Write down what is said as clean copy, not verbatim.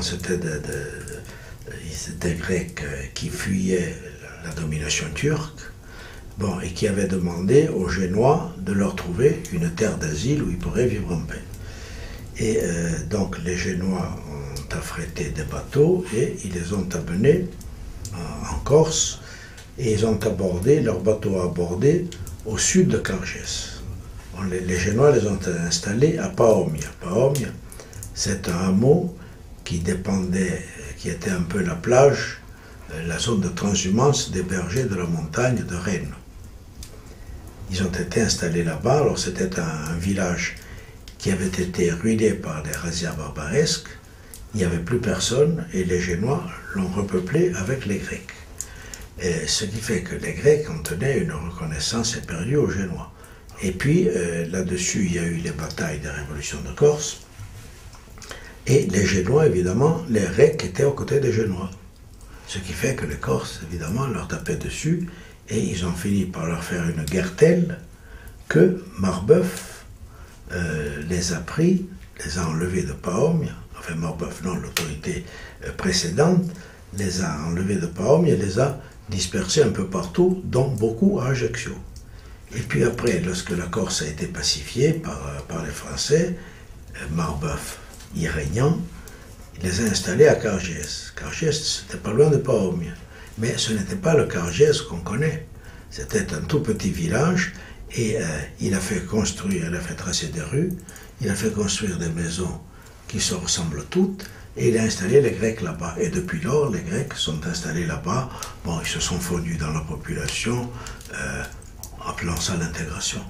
C'était des Grecs qui fuyaient la domination turque, bon, et qui avaient demandé aux Génois de leur trouver une terre d'asile où ils pourraient vivre en paix. Et donc les Génois ont affrété des bateaux et ils les ont amenés en Corse, et ils ont abordé, leur bateau a abordé au sud de Cargès. Bon, les Génois les ont installés à Paomia. Paomia, c'est un hameau qui dépendait, qui était un peu la plage, la zone de transhumance des bergers de la montagne de Rennes. Ils ont été installés là-bas. Alors c'était un village qui avait été ruiné par des razzias barbaresques. Il n'y avait plus personne et les Génois l'ont repeuplé avec les Grecs. Et ce qui fait que les Grecs en tenaient une reconnaissance éperdue aux Génois. Et puis là-dessus, il y a eu les batailles des révolutions de Corse. Et les Génois, évidemment, les Grecs étaient aux côtés des Génois. Ce qui fait que les Corses, évidemment, leur tapaient dessus et ils ont fini par leur faire une guerre telle que Marbeuf les a pris, les a enlevés de Paomia. Enfin, Marbeuf, non, l'autorité précédente les a enlevés de Paomia et les a dispersés un peu partout, dont beaucoup à Ajaccio. Et puis après, lorsque la Corse a été pacifiée par les Français, Marbeuf y régnant, il les a installés à Cargès. Cargès, c'était pas loin de Paomia. Mais ce n'était pas le Cargès qu'on connaît. C'était un tout petit village et il a fait construire, il a fait tracer des rues, il a fait construire des maisons qui se ressemblent toutes et il a installé les Grecs là-bas. Et depuis lors, les Grecs sont installés là-bas. Bon, ils se sont fondus dans la population, appelant ça l'intégration.